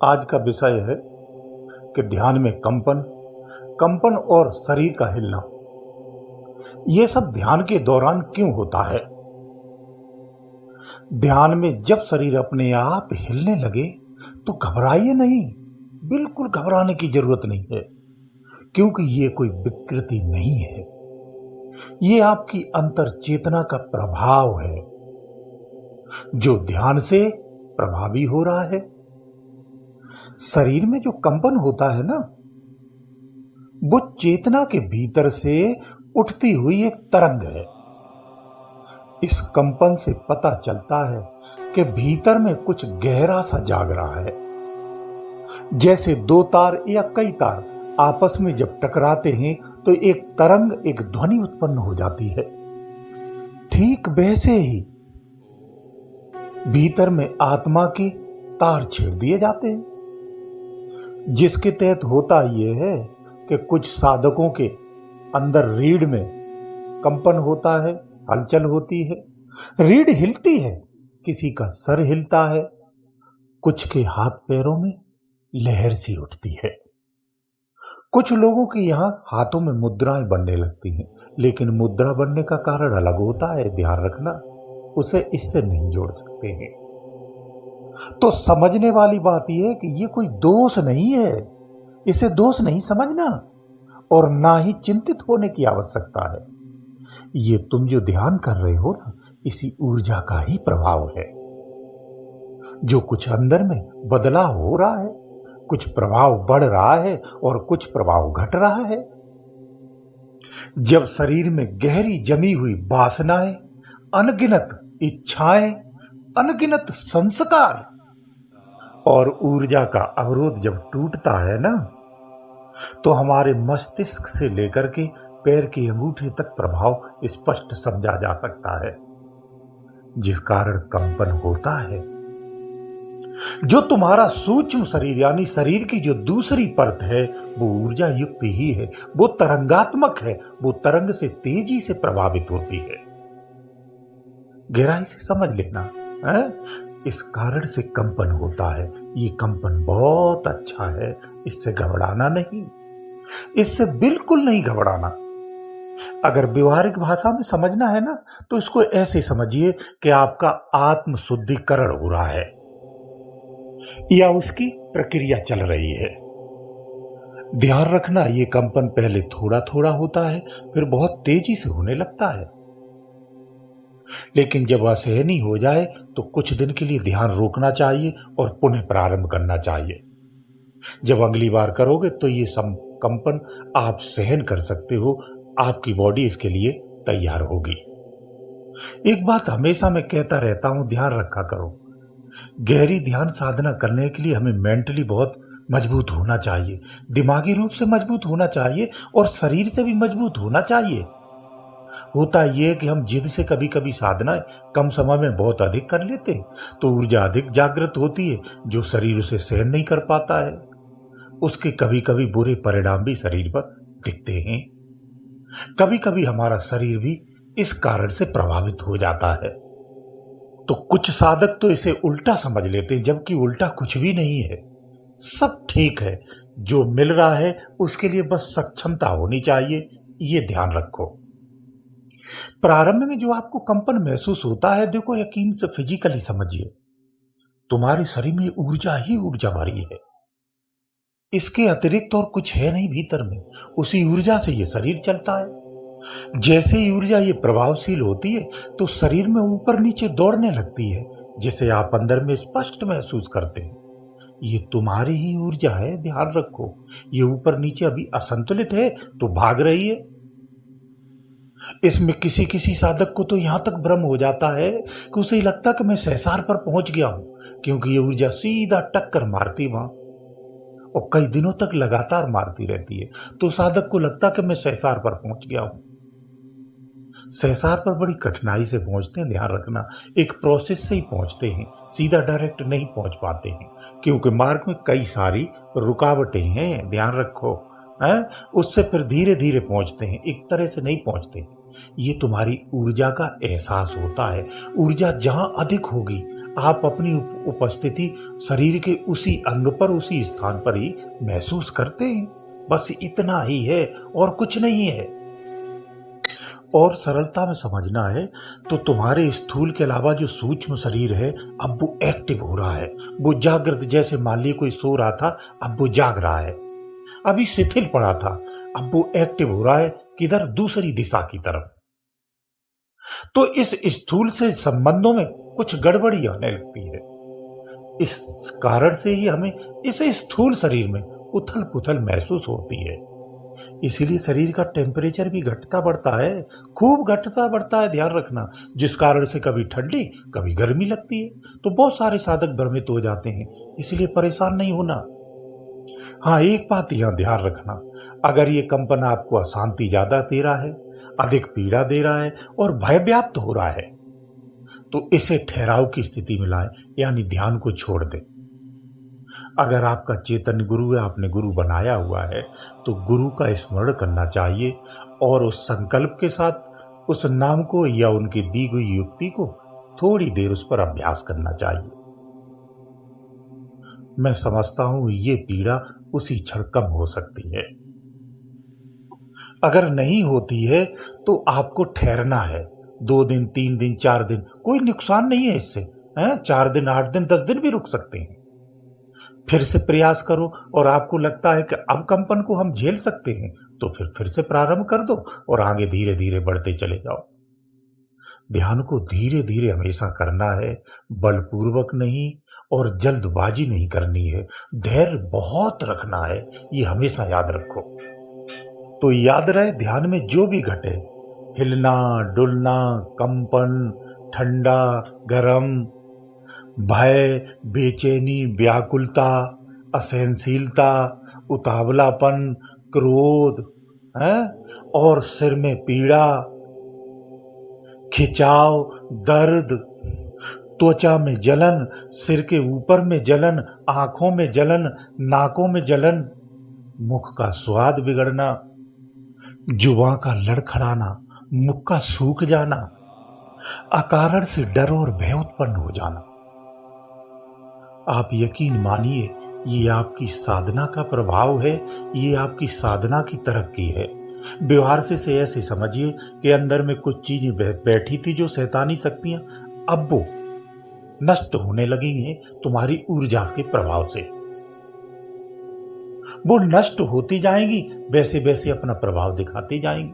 आज का विषय है कि ध्यान में कंपन कंपन और शरीर का हिलना। ये सब ध्यान के दौरान क्यों होता है? ध्यान में जब शरीर अपने आप हिलने लगे तो घबराइए नहीं। बिल्कुल घबराने की जरूरत नहीं है, क्योंकि ये कोई विकृति नहीं है। ये आपकी अंतर चेतना का प्रभाव है जो ध्यान से प्रभावी हो रहा है। शरीर में जो कंपन होता है ना, वो चेतना के भीतर से उठती हुई एक तरंग है। इस कंपन से पता चलता है कि भीतर में कुछ गहरा सा जाग रहा है। जैसे दो तार या कई तार आपस में जब टकराते हैं तो एक तरंग, एक ध्वनि उत्पन्न हो जाती है। ठीक वैसे ही भीतर में आत्मा के तार छेड़ दिए जाते हैं, जिसके तहत होता यह है कि कुछ साधकों के अंदर रीढ़ में कंपन होता है, हलचल होती है, रीढ़ हिलती है, किसी का सर हिलता है, कुछ के हाथ पैरों में लहर सी उठती है। कुछ लोगों के यहाँ हाथों में मुद्राएं बनने लगती हैं, लेकिन मुद्रा बनने का कारण अलग होता है, ध्यान रखना, उसे इससे नहीं जोड़ सकते हैं। तो समझने वाली बात यह है कि ये कोई दोष नहीं है, इसे दोष नहीं समझना और ना ही चिंतित होने की आवश्यकता है। ये तुम जो ध्यान कर रहे हो ना, इसी ऊर्जा का ही प्रभाव है। जो कुछ अंदर में बदलाव हो रहा है, कुछ प्रभाव बढ़ रहा है और कुछ प्रभाव घट रहा है। जब शरीर में गहरी जमी हुई वासनाएं, अनगिनत इच्छाएं, अनगिनत संस्कार और ऊर्जा का अवरोध जब टूटता है ना, तो हमारे मस्तिष्क से लेकर के पैर की अंगूठी तक प्रभाव स्पष्ट समझा जा सकता है, जिस कारण कंपन होता है। जो तुम्हारा सूक्ष्म शरीर यानी शरीर की जो दूसरी परत है, वो ऊर्जा युक्त ही है, वो तरंगात्मक है, वो तरंग से तेजी से प्रभावित होती है। गहराई से समझ लेना है? इस कारण से कंपन होता है। ये कंपन बहुत अच्छा है, इससे घबराना नहीं, इससे बिल्कुल नहीं घबराना। अगर व्यवहारिक भाषा में समझना है ना, तो इसको ऐसे समझिए कि आपका आत्म शुद्धिकरण हो रहा है या उसकी प्रक्रिया चल रही है। ध्यान रखना, ये कंपन पहले थोड़ा थोड़ा होता है, फिर बहुत तेजी से होने लगता है। लेकिन जब असहनीय हो जाए तो कुछ दिन के लिए ध्यान रोकना चाहिए और पुनः प्रारंभ करना चाहिए। जब अगली बार करोगे तो ये कंपन आप सहन कर सकते हो, आपकी बॉडी इसके लिए तैयार होगी। एक बात हमेशा मैं कहता रहता हूं, ध्यान रखा करो। गहरी ध्यान साधना करने के लिए हमें मेंटली बहुत मजबूत होना चाहिए, दिमागी रूप से मजबूत होना चाहिए और शरीर से भी मजबूत होना चाहिए। होता यह है कि हम जिद से कभी कभी साधनाएं कम समय में बहुत अधिक कर लेते हैं, तो ऊर्जा अधिक जागृत होती है, जो शरीर उसे सहन नहीं कर पाता है। उसके कभी कभी बुरे परिणाम भी शरीर पर दिखते हैं। कभी कभी हमारा शरीर भी इस कारण से प्रभावित हो जाता है। तो कुछ साधक तो इसे उल्टा समझ लेते हैं, जबकि उल्टा कुछ भी नहीं है, सब ठीक है। जो मिल रहा है उसके लिए बस सक्षमता होनी चाहिए, ये ध्यान रखो। प्रारंभ में जो आपको कंपन महसूस होता है, देखो यकीन से फिजिकली समझिए, तुम्हारे शरीर में ऊर्जा ही ऊर्जा भरी है, इसके अतिरिक्त और कुछ है नहीं भीतर में। उसी ऊर्जा से ये शरीर चलता है। जैसे ही ऊर्जा ये प्रभावशील होती है तो शरीर में ऊपर नीचे दौड़ने लगती है, जिसे आप अंदर में स्पष्ट महसूस करते हैं। ये तुम्हारी ही ऊर्जा है, ध्यान रखो। ये ऊपर नीचे अभी असंतुलित है तो भाग रही है। इसमें किसी किसी साधक को तो यहां तक भ्रम हो जाता है कि उसे लगता कि मैं सहसार पर पहुंच गया हूं, क्योंकि ये ऊर्जा सीधा टक्कर मारती वहां और कई दिनों तक लगातार मारती रहती है। तो साधक को लगता कि मैं सहसार पर पहुंच गया हूं। सहसार पर बड़ी कठिनाई से पहुंचते हैं, ध्यान रखना। एक प्रोसेस से ही पहुंचते हैं, सीधा डायरेक्ट नहीं पहुंच पाते हैं, क्योंकि मार्ग में कई सारी रुकावटें हैं, ध्यान रखो है। उससे फिर धीरे धीरे पहुंचते हैं, एक तरह से नहीं पहुंचते। ये तुम्हारी ऊर्जा का एहसास होता है। ऊर्जा जहां अधिक होगी आप अपनी उपस्थिति शरीर के उसी अंग पर, उसी स्थान पर ही महसूस करते हैं। बस इतना ही है और कुछ नहीं है। और सरलता में समझना है तो तुम्हारे स्थूल के अलावा जो सूक्ष्म शरीर है, अब वो एक्टिव हो रहा है, वो जागृत। जैसे मान लीजिए कोई सो रहा था, अब वो जाग रहा है। अभी शिथिल पड़ा था, अब वो एक्टिव हो रहा है, किधर? दूसरी दिशा की तरफ। तो इस स्थूल से संबंधों में कुछ गड़बड़ी आने लगती है। इस कारण से ही हमें इस स्थूल शरीर में उथल पुथल महसूस होती है। इसीलिए शरीर का टेम्परेचर भी घटता बढ़ता है, खूब घटता बढ़ता है, ध्यान रखना। जिस कारण से कभी ठंडी कभी गर्मी लगती है। तो बहुत सारे साधक भ्रमित हो जाते हैं, इसलिए परेशान नहीं होना। हाँ, एक बात यहाँ ध्यान रखना, अगर ये कंपन आपको अशांति ज्यादा दे रहा है, अधिक पीड़ा दे रहा है और भय व्याप्त हो रहा है, तो इसे ठहराव की स्थिति में लाएं, यानी ध्यान को छोड़ दें। अगर आपका चेतन गुरु है, आपने गुरु बनाया हुआ है, तो गुरु का स्मरण करना चाहिए और उस संकल्प के साथ उस नाम को या उनकी दी गई युक्ति को थोड़ी देर उस पर अभ्यास करना चाहिए। मैं समझता हूं ये पीड़ा उसी क्षण कम हो सकती है। अगर नहीं होती है तो आपको ठहरना है। 2 दिन, 3 दिन, 4 दिन, कोई नुकसान नहीं है इससे। 4 दिन, 8 दिन, 10 दिन भी रुक सकते हैं। फिर से प्रयास करो और आपको लगता है कि अब कंपन को हम झेल सकते हैं, तो फिर से प्रारंभ कर दो और आगे धीरे धीरे बढ़ते चले जाओ। ध्यान को धीरे धीरे हमेशा करना है, बलपूर्वक नहीं और जल्दबाजी नहीं करनी है। धैर्य बहुत रखना है, ये हमेशा याद रखो। तो याद रहे, ध्यान में जो भी घटे, हिलना डुलना, कंपन, ठंडा गरम, भय, बेचैनी, व्याकुलता, असहनशीलता, उतावलापन, क्रोध, है और सिर में पीड़ा, खिंचाव, दर्द, त्वचा में जलन, सिर के ऊपर में जलन, आंखों में जलन, नाकों में जलन, मुख का स्वाद बिगड़ना, जुबान का लड़खड़ाना, मुख का सूख जाना, अकारण से डर और भय उत्पन्न हो जाना। आप यकीन मानिए, ये आपकी साधना का प्रभाव है, ये आपकी साधना की तरक्की है। व्यवहार से ऐसे समझिए कि अंदर में कुछ चीजें बैठी थी जो शैतानी शक्तियां, अब वो नष्ट होने लगी हैं तुम्हारी ऊर्जा के प्रभाव से। वो नष्ट होती जाएंगी, वैसे वैसे अपना प्रभाव दिखाती जाएंगी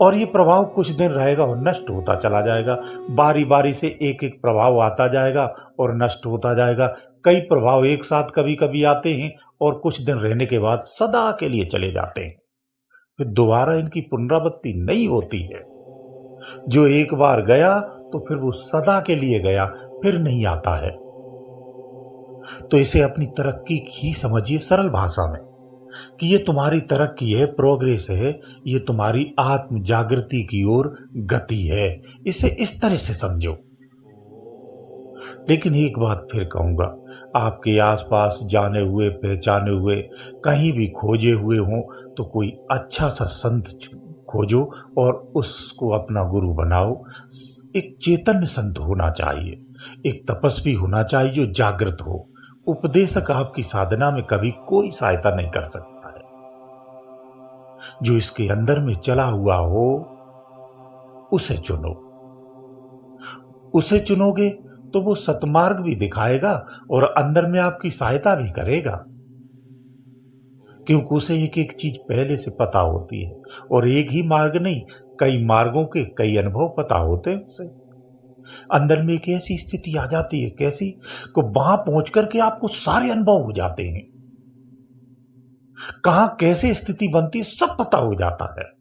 और ये प्रभाव कुछ दिन रहेगा और नष्ट होता चला जाएगा। बारी बारी से एक एक प्रभाव आता जाएगा और नष्ट होता जाएगा। कई प्रभाव एक साथ कभी कभी आते हैं और कुछ दिन रहने के बाद सदा के लिए चले जाते हैं। फिर दोबारा इनकी पुनरावृत्ति नहीं होती है। जो एक बार गया तो फिर वो सदा के लिए गया, फिर नहीं आता है। तो इसे अपनी तरक्की ही समझिए, सरल भाषा में, कि ये तुम्हारी तरक्की है, प्रोग्रेस है, ये तुम्हारी आत्म जागृति की ओर गति है। इसे इस तरह से समझो। लेकिन एक बात फिर कहूंगा, आपके आसपास जाने हुए पहचाने हुए कहीं भी खोजे हुए हो तो कोई अच्छा सा संत खोजो और उसको अपना गुरु बनाओ। एक चैतन्य संत होना चाहिए, एक तपस्वी होना चाहिए जो जागृत हो। उपदेशक आपकी साधना में कभी कोई सहायता नहीं कर सकता है। जो इसके अंदर में चला हुआ हो उसे चुनो। उसे चुनोगे तो वो सतमार्ग भी दिखाएगा और अंदर में आपकी सहायता भी करेगा, क्योंकि उसे एक एक चीज पहले से पता होती है और एक ही मार्ग नहीं, कई मार्गों के कई अनुभव पता होते हैं उसे। अंदर में एक ऐसी स्थिति आ जाती है, कैसी को वहां पहुंच करके आपको सारे अनुभव हो जाते हैं। कहां कैसे स्थिति बनती है सब पता हो जाता है।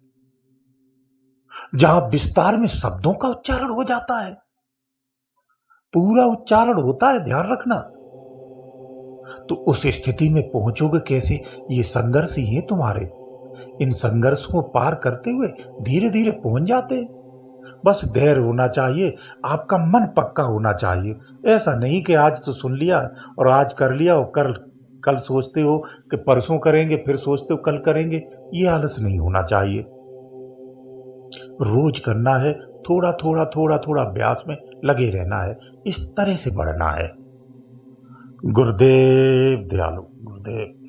जहां विस्तार में शब्दों का उच्चारण हो जाता है, पूरा उच्चारण होता है, ध्यान रखना। तो उस स्थिति में पहुंचोगे कैसे? ये संघर्ष ही है तुम्हारे। इन संघर्ष को पार करते हुए धीरे धीरे पहुंच जाते हैं। बस धैर्य होना चाहिए, आपका मन पक्का होना चाहिए। ऐसा नहीं कि आज तो सुन लिया और आज कर लिया और कल सोचते हो कि परसों करेंगे, फिर सोचते हो कल करेंगे। ये आलस नहीं होना चाहिए। रोज करना है थोड़ा थोड़ा थोड़ा थोड़ा अभ्यास में लगे रहना है। इस तरह से बढ़ना है। गुरुदेव दयालु, गुरुदेव।